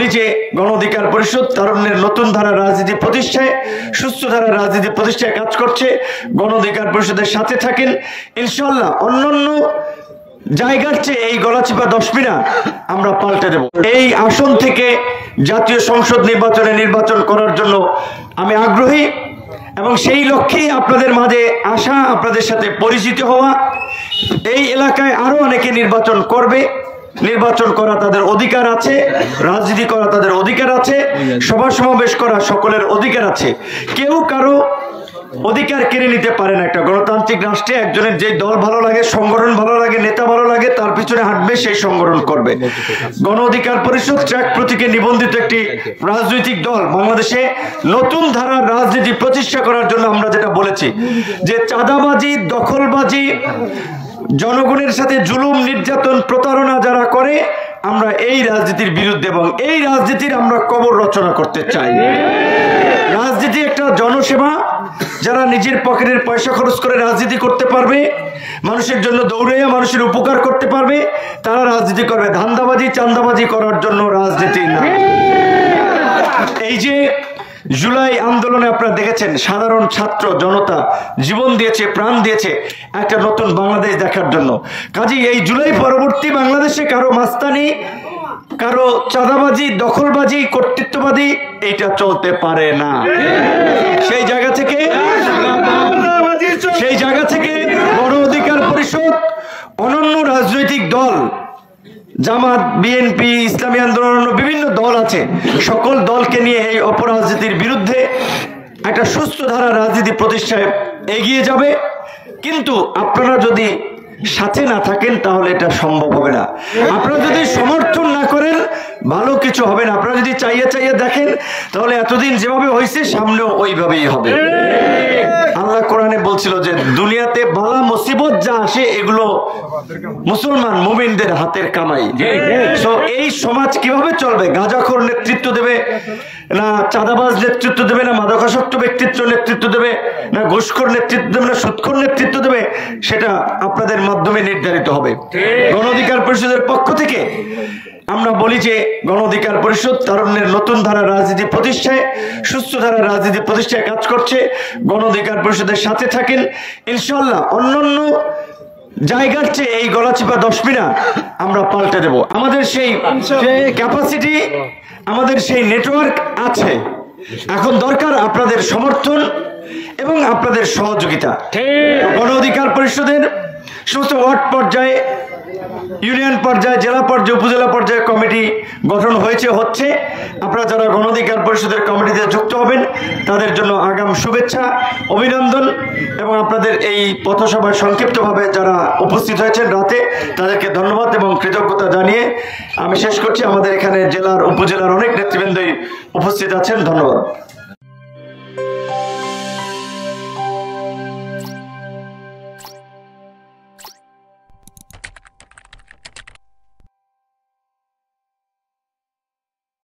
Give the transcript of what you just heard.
বলি যে গণ অধিকার পরিষদ তারুণ্যের নতুন ধারা রাজনীতি প্রতিষ্ঠায়, সুস্থ ধারা রাজনীতি প্রতিষ্ঠায় কাজ করছে। গণ অধিকার পরিষদের সাথে থাকেন ইনশাআল্লাহ। অন্যান্য জায়গার চেয়ে এই গলাচিপা 10 মিনা আমরা পাল্টে দেব। এই আসন থেকে জাতীয় সংসদ নির্বাচন করার জন্য আমি আগ্রহী এবং সেই লক্ষ্যেই আপনাদের মাঝে আসা, আপনাদের সাথে পরিচিত হওয়া। এই এলাকায় আরো অনেকে নির্বাচন করবে, নির্বাচন করা তাদের অধিকার আছে, রাজনীতি করা তাদের অধিকার আছে, সভা সমাবেশ করা সকলের অধিকার আছে। কেউ কারো অধিকার কেড়ে নিতে পারে না। একটা গণতান্ত্রিক রাষ্ট্রে একজনের যে দল ভালো লাগে, সংগঠন ভালো লাগে, নেতা ভালো লাগে, তার পিছনে হাঁটবে, সেই সংগঠন করবে। গণ অধিকার পরিষদ ট্র্যাক প্রতীকে নিবন্ধিত একটি রাজনৈতিক দল। বাংলাদেশে নতুন ধারার রাজনীতি প্রতিষ্ঠা করার জন্য আমরা যেটা বলেছি যে চাঁদাবাজি, দখলবাজি, জনগণের সাথে জুলুম, নির্যাতন, প্রতারণা যারা করে, আমরা এই রাজনীতির বিরুদ্ধে এবং এই রাজনীতির আমরা কবর রচনা করতে চাই। রাজনীতি একটা জনসেবা। যারা নিজের পকেটের পয়সা খরচ করে রাজনীতি করতে পারবে, মানুষের জন্য দৌড়াইয়া মানুষের উপকার করতে পারবে, তারা রাজনীতি করবে। ধান্দাবাজি, চাঁদাবাজি করার জন্য রাজনীতি না। এই যে জুলাই আন্দোলনে আপনারা দেখেছেন সাধারণ ছাত্র জনতা জীবন দিয়েছে, প্রাণ দিয়েছে একটা নতুন বাংলাদেশ দেখার জন্য। কাজেই এই জুলাই পরবর্তী বাংলাদেশে কারো মাস্তানি, কারো চাঁদাবাজি, দখলবাজি, কর্তৃত্ববাদী এটা চলতে পারে না। সেই জায়গা থেকে গণ অধিকার পরিষদ, অনন্য রাজনৈতিক দল, জামাত, বিএনপি, ইসলামী আন্দোলন, বিভিন্ন দল আছে, সকল দলকে নিয়ে এই অপরাজনীতির বিরুদ্ধে একটা সুস্থ ধারা রাজনীতি প্রতিষ্ঠায় এগিয়ে যাবে। কিন্তু আপনারা যদি সাথে না থাকেন তাহলে এটা সম্ভব হবে না। আপনারা যদি সমর্থন না করেন ভালো কিছু হবে না। আপনারা যদি চাইয়ে দেখেন তাহলে এতদিন যেভাবে হয়েছে সামনেও ওইভাবেই হবে। আল্লাহ কোরআনে বলছিল যে দুনিয়াতে বালা মুসিবত যা আসে এগুলো মুসলমান মুমিনদের হাতের কামাই। সো এই সমাজ কিভাবে চলবে? গাঁজাখোর নেতৃত্ব দেবে না চাঁদাবাজ নেতৃত্ব দেবে, না মাদকাসক্ত ব্যক্তিত্ব নেতৃত্ব দেবে, না ঘুষখোর নেতৃত্ব দেবে, না সুদখোর নেতৃত্ব দেবে, সেটা আপনাদের মাধ্যমে নির্ধারিত হবে। গণ অধিকার পরিষদের পক্ষ থেকে আমরা বলি যে গণ অধিকার পরিষদ তারুণ্যের নতুন ধারা রাজনীতি প্রতিষ্ঠায়, সুস্থ ধারা রাজনীতি প্রতিষ্ঠায় কাজ করছে। গণ অধিকার পরিষদের সাথে থাকেন ইনশাআল্লাহ। অন্যান্য জায়গার চেয়ে এই গলাচিপা 10 মিনা আমরা পাল্টে দেব। আমাদের সেই ক্যাপাসিটি, আমাদের সেই নেটওয়ার্ক আছে। এখন দরকার আপনাদের সমর্থন এবং আপনাদের সহযোগিতা। গণ অধিকার পরিষদের সমস্ত ওয়ার্ড পর্যায়ে, ইউনিয়ন পর্যায়ে, জেলা পর্যায়ে, উপজেলা পর্যায়ে কমিটি গঠন হচ্ছে। আপনারা যারা গণ অধিকার পরিষদের কমিটিতে যুক্ত হবেন তাদের জন্য আগাম শুভেচ্ছা, অভিনন্দন এবং আপনাদের এই পথসভায় সংক্ষিপ্তভাবে যারা উপস্থিত হয়েছেন রাতে তাদেরকে ধন্যবাদ এবং কৃতজ্ঞতা জানিয়ে আমি শেষ করছি। আমাদের এখানে জেলার, উপজেলার অনেক নেতৃবৃন্দই উপস্থিত আছেন। ধন্যবাদ।